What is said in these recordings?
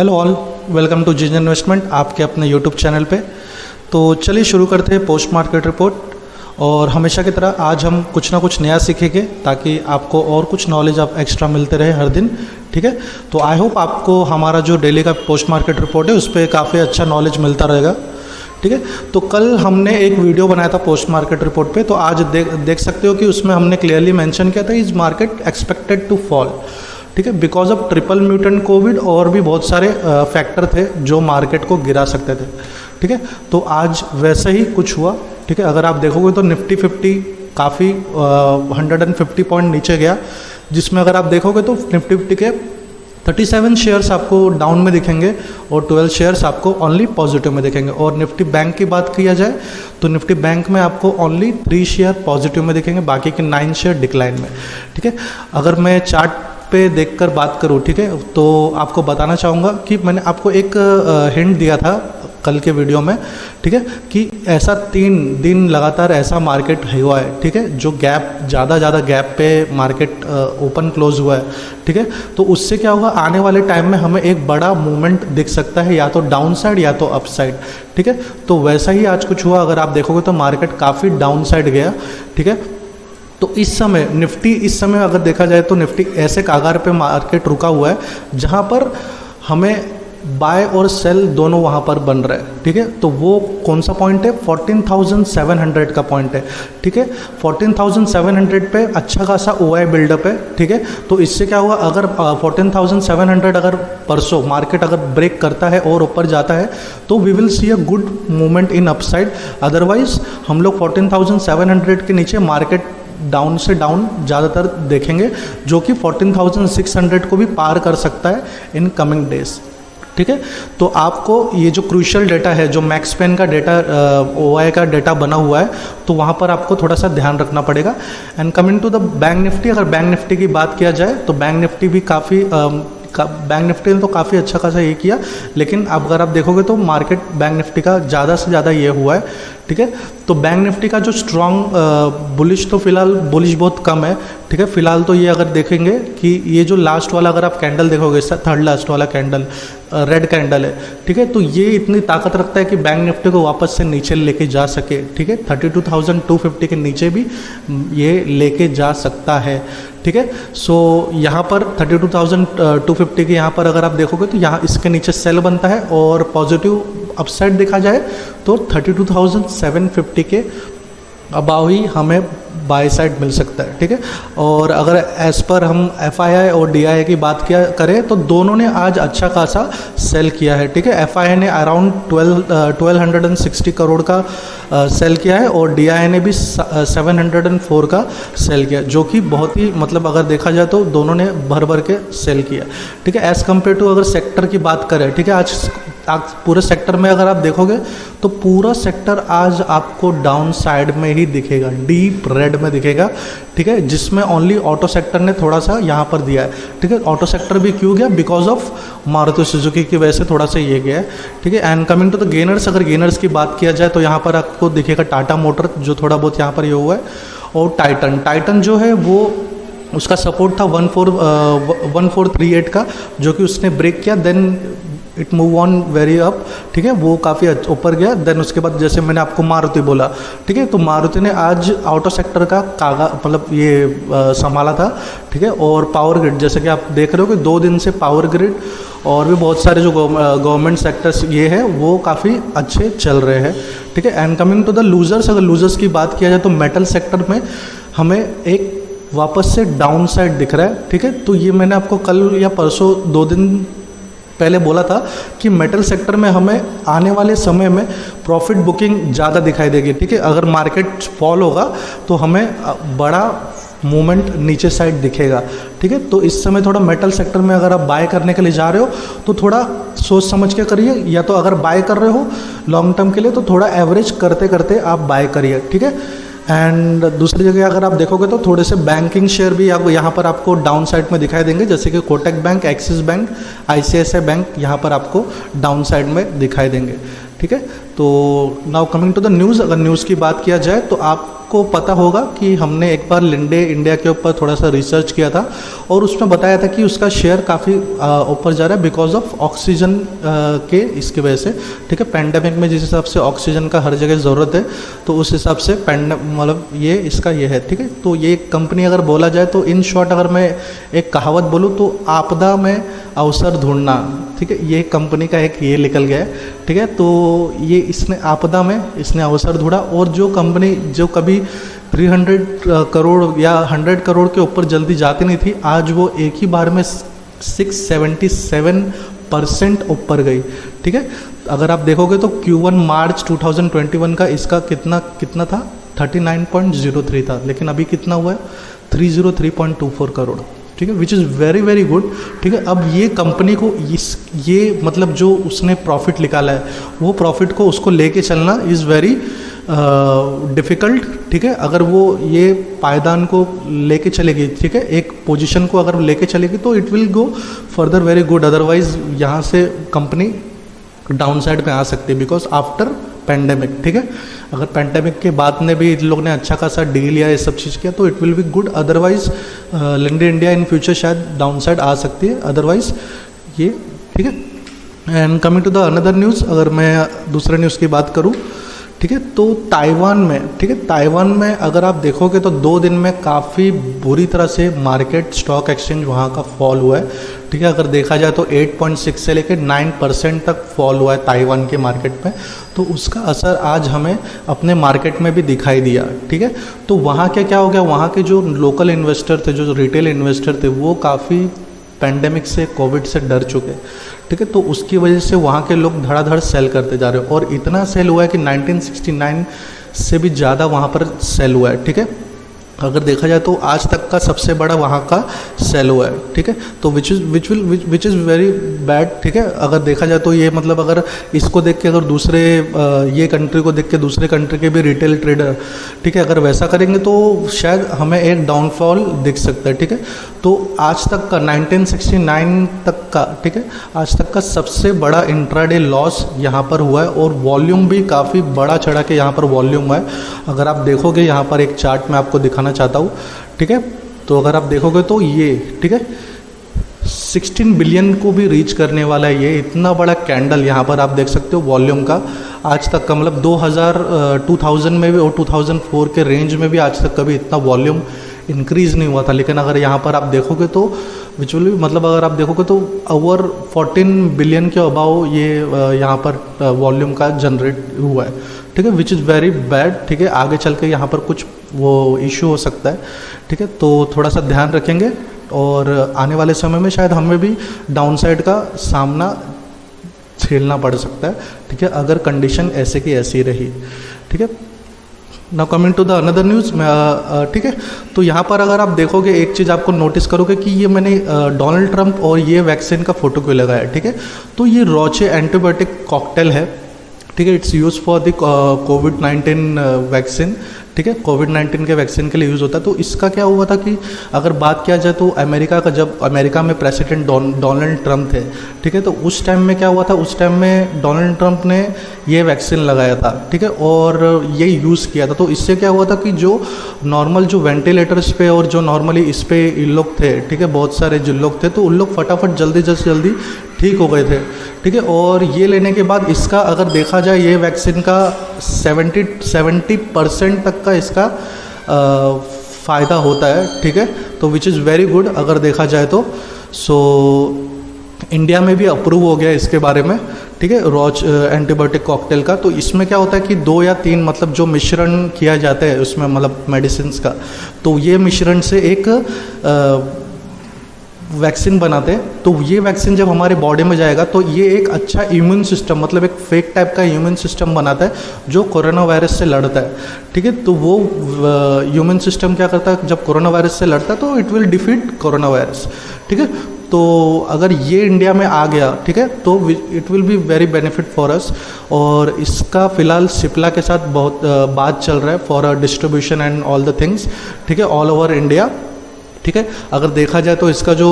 Hello all, welcome to जिन investment, आपके अपने यूट्यूब चैनल पे। तो चलिए शुरू करते हैं पोस्ट मार्केट रिपोर्ट। और हमेशा की तरह आज हम कुछ ना कुछ नया सीखेंगे ताकि आपको और कुछ नॉलेज आप एक्स्ट्रा मिलते रहे हर दिन। ठीक है, तो आई होप आपको हमारा जो डेली का पोस्ट मार्केट रिपोर्ट है उस पर काफ़ी अच्छा नॉलेज मिलता रहेगा। ठीक है, तो कल हमने एक वीडियो बनाया था पोस्ट मार्केट रिपोर्ट पे, तो आज देख सकते हो कि उसमें हमने क्लियरली मेंशन किया था इस मार्केट एक्सपेक्टेड टू फॉल। ठीक है, because of triple mutant Covid और भी बहुत सारे फैक्टर थे जो मार्केट को गिरा सकते थे। ठीक है, तो आज वैसा ही कुछ हुआ। ठीक है, अगर आप देखोगे तो निफ्टी 50 काफ़ी 150 पॉइंट नीचे गया, जिसमें अगर आप देखोगे तो निफ्टी 50 के 37 शेयर्स आपको डाउन में दिखेंगे और 12 शेयर्स आपको ओनली पॉजिटिव में दिखेंगे। और निफ्टी बैंक की बात किया जाए तो निफ्टी बैंक में आपको ओनली 3 शेयर पॉजिटिव में दिखेंगे, बाकी के 9 शेयर डिक्लाइन में। ठीक है, अगर मैं चार्ट पे देखकर बात करूँ, ठीक है, तो आपको बताना चाहूँगा कि मैंने आपको एक हिंट दिया था कल के वीडियो में। ठीक है, कि ऐसा 3 दिन लगातार ऐसा मार्केट हुआ है। ठीक है, जो गैप ज़्यादा गैप पे मार्केट ओपन क्लोज हुआ है। ठीक है, तो उससे क्या होगा, आने वाले टाइम में हमें एक बड़ा मूवमेंट दिख सकता है, या तो डाउन साइड या तो अप साइड। ठीक है, तो वैसा ही आज कुछ हुआ। अगर आप देखोगे तो मार्केट काफ़ी डाउन साइड गया। ठीक है, तो इस समय निफ्टी, इस समय अगर देखा जाए तो निफ्टी ऐसे कागार पे मार्केट रुका हुआ है जहाँ पर हमें बाय और सेल दोनों वहाँ पर बन रहे हैं। ठीक है, तो वो कौन सा पॉइंट है, 14,700 का पॉइंट है। ठीक है, 14,700 पे अच्छा खासा OI बिल्डअप है। ठीक है, तो इससे क्या हुआ, अगर 14,700 अगर परसों मार्केट अगर ब्रेक करता है और ऊपर जाता है तो we will see a good movement in upside. Otherwise हम लोग 14,700 के नीचे मार्केट डाउन से डाउन ज़्यादातर देखेंगे, जो कि 14,600 को भी पार कर सकता है इन कमिंग डेज। ठीक है, तो आपको ये जो क्रूशियल डेटा है, जो मैक्स पेन का डेटा, OI का डेटा बना हुआ है, तो वहाँ पर आपको थोड़ा सा ध्यान रखना पड़ेगा। And coming to the bank Nifty, अगर बैंक निफ्टी की बात किया जाए तो बैंक निफ्टी भी बैंक निफ्टी ने तो काफ़ी अच्छा खासा ये किया, लेकिन अब अगर आप देखोगे तो मार्केट बैंक निफ्टी का ज़्यादा से ज़्यादा ये हुआ है। ठीक है, तो बैंक निफ्टी का जो स्ट्रॉन्ग बुलिश, तो फिलहाल बुलिश बहुत कम है। ठीक है, फिलहाल तो ये अगर देखेंगे कि ये जो लास्ट वाला अगर आप कैंडल देखोगे, थर्ड लास्ट वाला कैंडल रेड कैंडल है। ठीक है, तो ये इतनी ताकत रखता है कि बैंक निफ्टी को वापस से नीचे लेके जा सके। ठीक है, 32,250 के नीचे भी ये लेके जा सकता है। ठीक है, सो यहाँ पर 32,250 के यहाँ पर अगर आप देखोगे तो यहाँ इसके नीचे सेल बनता है, और पॉजिटिव अपसाइड देखा जाए तो 32,750 के अबाव ही हमें बाय साइड मिल सकता है। ठीक है, और अगर एज पर हम FII और DII की बात किया करें तो दोनों ने आज अच्छा खासा सेल किया है। ठीक है, FII ने अराउंड 1260 करोड़ का सेल किया है, और DII ने भी 704 का सेल किया, जो कि बहुत ही, मतलब अगर देखा जाए तो दोनों ने भर के सेल किया। ठीक है, एज़ कम्पेयर टू अगर सेक्टर की बात करें, ठीक है, आज पूरे सेक्टर में अगर आप देखोगे तो पूरा सेक्टर आज आपको डाउन साइड में ही दिखेगा, डीप रेड में दिखेगा। ठीक है, जिसमें ओनली ऑटो सेक्टर ने थोड़ा सा यहाँ पर दिया है। ठीक है, ऑटो सेक्टर भी क्यों गया, बिकॉज ऑफ मारुति सुजुकी की वजह से थोड़ा सा ये गया है। ठीक है, and coming to the gainers, अगर गेनर्स की बात किया जाए तो यहाँ पर आपको दिखेगा टाटा मोटर, जो थोड़ा बहुत यहाँ पर ये हुआ है, और टाइटन जो है वो उसका सपोर्ट था 1438 का, जो कि उसने ब्रेक किया, then it move on very up. ठीक है, वो काफ़ी ऊपर गया। देन उसके बाद जैसे मैंने आपको मारुति बोला, ठीक है, तो मारुति ने आज ऑटो सेक्टर का मतलब ये संभाला था। ठीक है, और पावर ग्रिड, जैसे कि आप देख रहे हो कि 2 दिन से पावर ग्रिड और भी बहुत सारे जो गवर्नमेंट सेक्टर्स ये है वो काफ़ी अच्छे चल रहे हैं। ठीक है, and coming to the losers, अगर लूजर्स की बात किया जाए तो मेटल सेक्टर में हमें एक वापस से डाउन साइड दिख रहा है। ठीक है, तो ये मैंने आपको कल या परसों 2 दिन पहले बोला था कि मेटल सेक्टर में हमें आने वाले समय में प्रॉफिट बुकिंग ज़्यादा दिखाई देगी। ठीक है, अगर मार्केट फॉल होगा तो हमें बड़ा मूवमेंट नीचे साइड दिखेगा। ठीक है, तो इस समय थोड़ा मेटल सेक्टर में अगर आप बाय करने के लिए जा रहे हो तो थोड़ा सोच समझ के करिए, या तो अगर बाय कर रहे हो लॉन्ग टर्म के लिए तो थोड़ा एवरेज करते करते आप बाय करिए। ठीक है, एंड दूसरी जगह अगर आप देखोगे तो थोड़े से बैंकिंग शेयर भी आप यहाँ पर आपको डाउन साइड में दिखाई देंगे, जैसे कि Kotak bank, axis bank, ICICI bank यहाँ पर आपको डाउन साइड में दिखाई देंगे। ठीक है, तो now coming to the news, अगर न्यूज़ की बात किया जाए तो आप आपको पता होगा कि हमने एक बार लिंडे इंडिया के ऊपर थोड़ा सा रिसर्च किया था और उसमें बताया था कि उसका शेयर काफ़ी ऊपर जा रहा है बिकॉज ऑफ ऑक्सीजन के इसकी वजह से, ठीक है। पैंडेमिक में जिस हिसाब से ऑक्सीजन का हर जगह ज़रूरत है तो उस हिसाब से मतलब ये इसका ये है, ठीक है। तो ये कंपनी अगर बोला जाए तो इन शॉर्ट अगर मैं एक कहावत बोलूँ तो आपदा में अवसर ढूंढना, ठीक है, ये कंपनी का एक ये निकल गया है, ठीक है। तो ये इसने आपदा में इसने अवसर ढूंढा और जो कंपनी जो कभी 300 करोड़ या 100 करोड़ के ऊपर जल्दी जाती नहीं थी, आज वो एक ही बार में 677% ऊपर गई, ठीक है। अगर आप देखोगे तो Q1 मार्च 2021 का इसका कितना था 39.03 था, लेकिन अभी कितना हुआ है 303.24 करोड़, ठीक है, विच इज़ वेरी वेरी गुड, ठीक है। अब ये कंपनी को ये मतलब जो उसने प्रॉफिट निकाला है वो प्रॉफिट को उसको लेके चलना इज़ वेरी डिफ़िकल्ट, ठीक है। अगर वो ये पायदान को लेके चलेगी, ठीक है, एक पोजीशन को अगर लेके चलेगी तो it will go further very good, otherwise यहाँ से कंपनी डाउन साइड में आ सकती है बिकॉज आफ्टर पैंडेमिक, ठीक है। अगर पैंडेमिक के बाद ने भी इन लोग ने अच्छा खासा डील या ये सब चीज़ किया तो it will be good, otherwise Linde India in future शायद डाउन साइड आ सकती है, अदरवाइज ये, ठीक है। And coming to the another news, अगर मैं दूसरे न्यूज़ की बात करूँ, ठीक है, तो ताइवान में, ठीक है, ताइवान में अगर आप देखोगे तो 2 दिन में काफ़ी बुरी तरह से मार्केट स्टॉक एक्सचेंज वहाँ का फॉल हुआ है, ठीक है। अगर देखा जाए तो 8.6 से लेकर 9% तक फॉल हुआ है ताइवान के मार्केट में, तो उसका असर आज हमें अपने मार्केट में भी दिखाई दिया, ठीक है। तो वहाँ क्या हो गया, वहाँ के जो लोकल इन्वेस्टर थे, जो रिटेल इन्वेस्टर थे, वो काफ़ी पैंडेमिक से, कोविड से डर चुके, ठीक है। तो उसकी वजह से वहाँ के लोग धड़ाधड़ सेल करते जा रहे हो और इतना सेल हुआ है कि 1969 से भी ज़्यादा वहाँ पर सेल हुआ है, ठीक है। अगर देखा जाए तो आज तक का सबसे बड़ा वहाँ का सेल हुआ है, ठीक है। तो विच इज़ वेरी बैड, ठीक है। अगर देखा जाए तो ये मतलब अगर इसको देख के अगर दूसरे ये कंट्री को देख के दूसरे कंट्री के भी रिटेल ट्रेडर, ठीक है, अगर वैसा करेंगे तो शायद हमें एक डाउनफॉल दिख सकता है, ठीक है। तो आज तक का 1969 तक का, ठीक है, आज तक का सबसे बड़ा इंट्राडे लॉस यहाँ पर हुआ है और वॉल्यूम भी काफ़ी बड़ा चढ़ा के यहाँ पर वॉल्यूम हुआ है। अगर आप देखोगे यहाँ पर एक चार्ट मैं आपको दिखाना चाहता हूँ, ठीक है। तो अगर आप देखोगे तो ये, ठीक है, 16 बिलियन को भी रीच करने वाला है, ये इतना बड़ा कैंडल यहाँ पर आप देख सकते हो वॉल्यूम का आज तक का, मतलब 2000 में भी और 2004 के रेंज में भी आज तक कभी इतना वॉल्यूम इंक्रीज़ नहीं हुआ था। लेकिन अगर यहाँ पर आप देखोगे तो विचुअली मतलब अगर आप देखोगे तो ओवर 14 बिलियन के अबाव ये यहाँ पर वॉल्यूम का जनरेट हुआ है, ठीक है, विच इज़ वेरी बैड, ठीक है। आगे चल के यहाँ पर कुछ वो इशू हो सकता है, ठीक है। तो थोड़ा सा ध्यान रखेंगे और आने वाले समय में शायद हमें भी डाउनसाइड का सामना झेलना पड़ सकता है, ठीक है, अगर कंडीशन ऐसे की ऐसी रही, ठीक है। Now coming to the another news, ठीक है। तो यहाँ पर अगर आप देखोगे एक चीज़ आपको नोटिस करोगे कि ये मैंने डोनाल्ड ट्रंप और ये वैक्सीन का फोटो क्यों लगाया है, ठीक है। तो ये रोचे एंटीबायोटिक कॉकटेल है, ठीक है, it's use for the covid vaccine, ठीक है, कोविड-19 के वैक्सीन के लिए यूज़ होता है। तो इसका क्या हुआ था कि अगर बात किया जाए तो अमेरिका का, जब अमेरिका में प्रेसिडेंट डोनाल्ड ट्रंप थे, ठीक है, तो उस टाइम में क्या हुआ था, उस टाइम में डोनाल्ड ट्रंप ने ये वैक्सीन लगाया था, ठीक है, और ये यूज़ किया था। तो इससे क्या हुआ था कि जो नॉर्मल जो वेंटिलेटर्स पे और जो नॉर्मली इस पे इन लोग थे, ठीक है, बहुत सारे जो लोग थे, तो उन लोग फटाफट जल्दी ठीक हो गए थे, ठीक है। और ये लेने के बाद इसका अगर देखा जाए ये वैक्सीन का 70% तक का इसका फ़ायदा होता है, ठीक है। तो विच इज़ वेरी गुड अगर देखा जाए तो। सो इंडिया में भी अप्रूव हो गया इसके बारे में, ठीक है, रोच एंटीबायोटिक कॉकटेल का। तो इसमें क्या होता है कि 2 या 3 मतलब जो मिश्रण किया जाता है उसमें मतलब मेडिसिन का, तो ये मिश्रण से एक वैक्सीन बनाते हैं। तो ये वैक्सीन जब हमारे बॉडी में जाएगा तो ये एक अच्छा इम्यून सिस्टम, मतलब एक फेक टाइप का इम्यून सिस्टम बनाता है जो कोरोना वायरस से लड़ता है, ठीक है। तो वो इम्यून सिस्टम क्या करता है, जब कोरोना वायरस से लड़ता है तो it will defeat corona virus, ठीक है। तो अगर ये इंडिया में आ गया, ठीक है, तो it will be very benefit for us. और इसका फ़िलहाल सिप्ला के साथ बहुत बात चल रहा है for a distribution and all the things, ठीक है, ऑल ओवर इंडिया। ठीक है। अगर देखा जाए तो इसका जो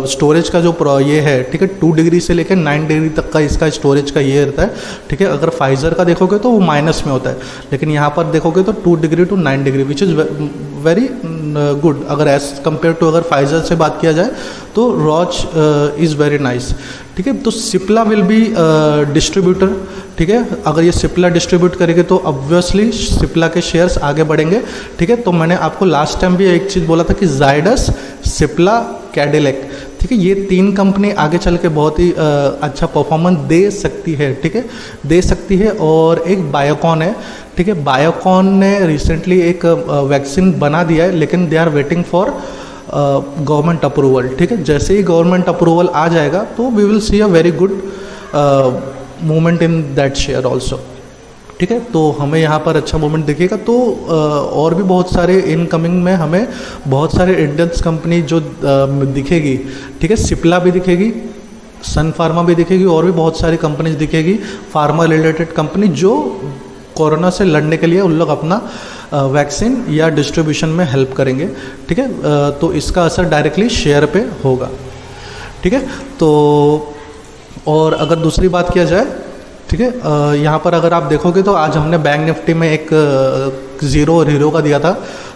स्टोरेज का जो ये है, ठीक है, 2 डिग्री से लेकर 9 डिग्री तक का इसका स्टोरेज का ये रहता है, ठीक है। अगर फाइज़र का देखोगे तो वो माइनस में होता है, लेकिन यहाँ पर देखोगे तो 2 degree to 9 degree, which is very good. अगर एज कम्पेयर टू अगर फाइज़र से बात किया जाए तो रॉच इज़ वेरी नाइस, ठीक है। तो सिप्ला विल बी डिस्ट्रीब्यूटर, ठीक है। अगर ये सिप्ला डिस्ट्रीब्यूट करेंगे तो ऑब्वियसली सिप्ला के शेयर्स आगे बढ़ेंगे, ठीक है। तो मैंने आपको लास्ट टाइम भी एक चीज़ बोला था कि जायडस, सिप्ला, कैडिलैक, ठीक है, ये 3 कंपनी आगे चल के बहुत ही अच्छा परफॉर्मेंस दे सकती है, ठीक है, दे सकती है। और एक बायोकॉन है, ठीक है। बायोकॉन ने रिसेंटली एक वैक्सीन बना दिया है, लेकिन they are waiting for government approval, ठीक है। जैसे ही गवर्नमेंट अप्रूवल आ जाएगा तो we will see a very good movement in that share also, ठीक है। तो हमें यहाँ पर अच्छा मूवमेंट दिखेगा। तो और भी बहुत सारे इनकमिंग में हमें बहुत सारे इंडियंस कंपनी जो दिखेगी, ठीक है। सिप्ला भी दिखेगी, सन फार्मा भी दिखेगी, और भी बहुत सारी कंपनीज दिखेगी, फार्मा रिलेटेड कंपनी, जो कोरोना से लड़ने के लिए उन लोग अपना वैक्सीन या डिस्ट्रीब्यूशन में हेल्प करेंगे, ठीक है। तो इसका असर डायरेक्टली शेयर पे होगा, ठीक है। तो और अगर दूसरी बात किया जाए, ठीक है, यहाँ पर अगर आप देखोगे तो आज हमने बैंक निफ्टी में एक ज़ीरो और हीरो का दिया था,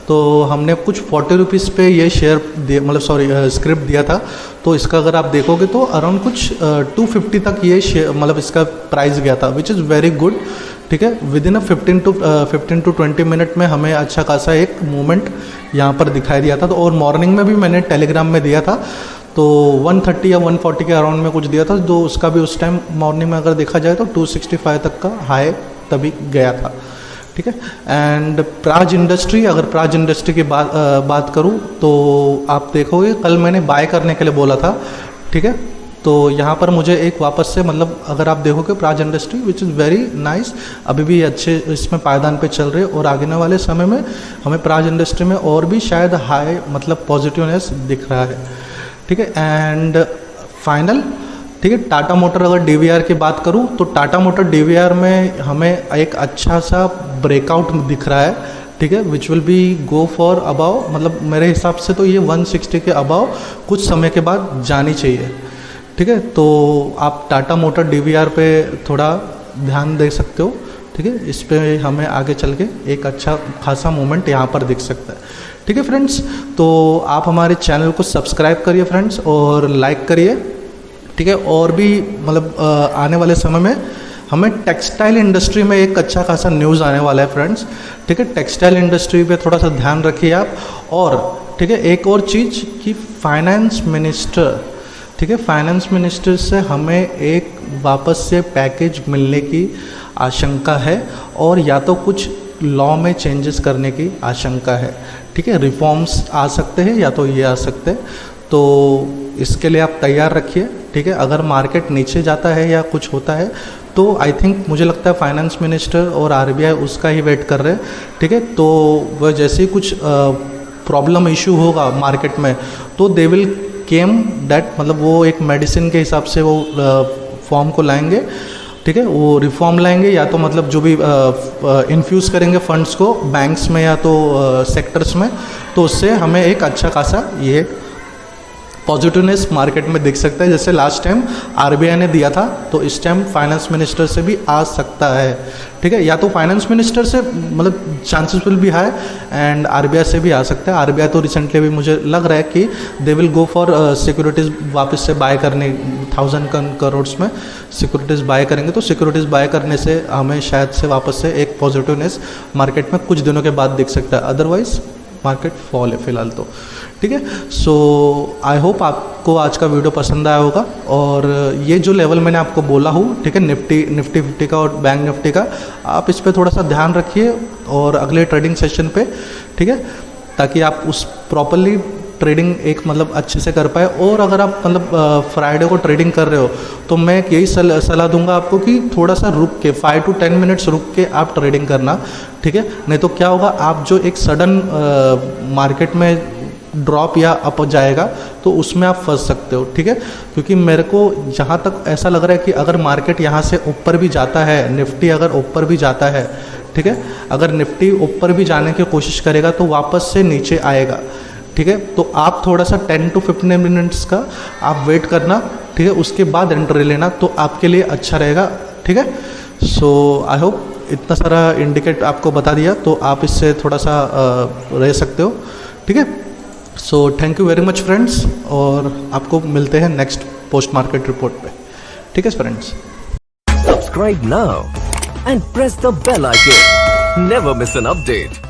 तो हमने कुछ 40 रुपीज़ पे ये शेयर दिए, मतलब सॉरी स्क्रिप्ट दिया था। तो इसका अगर आप देखोगे तो अराउंड कुछ 250 तक ये शेयर, मतलब इसका प्राइस गया था, विच इज़ वेरी गुड, ठीक है। विद इन 15 टू 20 मिनट में हमें अच्छा खासा एक मूवमेंट यहाँ पर दिखाई दिया था। तो और मॉर्निंग में भी मैंने टेलीग्राम में दिया था, तो 130 या 140 के अराउंड में कुछ दिया था, जो उसका भी उस टाइम मॉर्निंग में अगर देखा जाए तो 265 तक का हाई तभी गया था, ठीक है। एंड प्राज इंडस्ट्री, अगर प्राज इंडस्ट्री की बात करूँ तो आप देखोगे कल मैंने बाय करने के लिए बोला था, ठीक है। तो यहाँ पर मुझे एक वापस से, मतलब अगर आप देखोगे Praj industry which is very nice, अभी भी अच्छे इसमें पायदान पे चल रहे, और आगे वाले समय में हमें प्राज इंडस्ट्री में और भी शायद हाई, मतलब पॉजिटिवनेस दिख रहा है, ठीक है। एंड फाइनल, ठीक है, टाटा मोटर, अगर डीवीआर की बात करूं तो टाटा मोटर डीवीआर में हमें एक अच्छा सा ब्रेकआउट दिख रहा है, ठीक है, which will be go for above, मतलब मेरे हिसाब से तो ये 160 के अबाव कुछ समय के बाद जानी चाहिए, ठीक है। तो आप टाटा मोटर डीवीआर पे थोड़ा ध्यान दे सकते हो, ठीक है। इस पे हमें आगे चल के एक अच्छा खासा मूवमेंट यहाँ पर दिख सकता है, ठीक है फ्रेंड्स। तो आप हमारे चैनल को सब्सक्राइब करिए फ्रेंड्स, और लाइक करिए, ठीक है। और भी मतलब आने वाले समय में हमें टेक्सटाइल इंडस्ट्री में एक अच्छा खासा न्यूज़ आने वाला है फ्रेंड्स, ठीक है। टेक्सटाइल इंडस्ट्री पे थोड़ा सा ध्यान रखिए आप। और ठीक है, एक और चीज़ कि फाइनेंस मिनिस्टर, ठीक है, फाइनेंस मिनिस्टर से हमें एक वापस से पैकेज मिलने की आशंका है, और या तो कुछ लॉ में चेंजेस करने की आशंका है, ठीक है। रिफॉर्म्स आ सकते हैं या तो ये आ सकते हैं, तो इसके लिए आप तैयार रखिए, ठीक है। अगर मार्केट नीचे जाता है या कुछ होता है तो आई थिंक मुझे लगता है फाइनेंस मिनिस्टर और आरबीआई उसका ही वेट कर रहे हैं, ठीक है। तो वह जैसे ही कुछ प्रॉब्लम इशू होगा मार्केट में तो दे विल केम दैट, मतलब वो एक मेडिसिन के हिसाब से वो फॉर्म को लाएंगे, ठीक है। वो रिफॉर्म लाएंगे, या तो मतलब जो भी इन्फ्यूज़ करेंगे फंड्स को बैंक्स में या तो सेक्टर्स में, तो उससे हमें एक अच्छा खासा ये पॉजिटिवनेस मार्केट में दिख सकता है। जैसे लास्ट टाइम आरबीआई ने दिया था, तो इस टाइम फाइनेंस मिनिस्टर से भी आ सकता है, ठीक है। या तो फाइनेंस मिनिस्टर से मतलब chances will be high, and RBI से भी आ सकता है। आरबीआई तो रिसेंटली भी मुझे लग रहा है कि they will go for securities वापस से बाय करने, 1000 करोड़ में सिक्योरिटीज़ बाय करेंगे, तो सिक्योरिटीज़ बाय करने से हमें शायद से वापस से एक पॉजिटिवनेस मार्केट में कुछ दिनों के बाद दिख सकता है। अदरवाइज मार्केट फॉल है फिलहाल तो, ठीक है। सो आई होप आपको आज का वीडियो पसंद आया होगा, और ये जो लेवल मैंने आपको बोला हूँ, ठीक है, निफ्टी 50 का और बैंक निफ्टी का, आप इस पर थोड़ा सा ध्यान रखिए और अगले ट्रेडिंग सेशन पे, ठीक है, ताकि आप उस प्रॉपरली ट्रेडिंग एक मतलब अच्छे से कर पाए। और अगर आप मतलब फ्राइडे को ट्रेडिंग कर रहे हो तो मैं यही सलाह दूंगा आपको कि थोड़ा सा रुक के 5 to 10 मिनट्स रुक के आप ट्रेडिंग करना, ठीक है। नहीं तो क्या होगा, आप जो एक सडन मार्केट में ड्रॉप या अप जाएगा तो उसमें आप फंस सकते हो, ठीक है। क्योंकि मेरे को जहाँ तक ऐसा लग रहा है कि अगर मार्केट यहाँ से ऊपर भी जाता है, निफ्टी अगर ऊपर भी जाता है, ठीक है, अगर निफ्टी ऊपर भी जाने की कोशिश करेगा तो वापस से नीचे आएगा, ठीक है। तो आप थोड़ा सा 10 to 15 मिनट्स का आप वेट करना, ठीक है, उसके बाद एंट्री लेना तो आपके लिए अच्छा रहेगा, ठीक है। सो आई होप इतना सारा इंडिकेट आपको बता दिया तो आप इससे थोड़ा सा रह सकते हो, ठीक है। So thank you very much friends, और आपको मिलते हैं नेक्स्ट पोस्ट मार्केट रिपोर्ट पे, ठीक है friends. Subscribe now and press the bell icon. Never miss an update.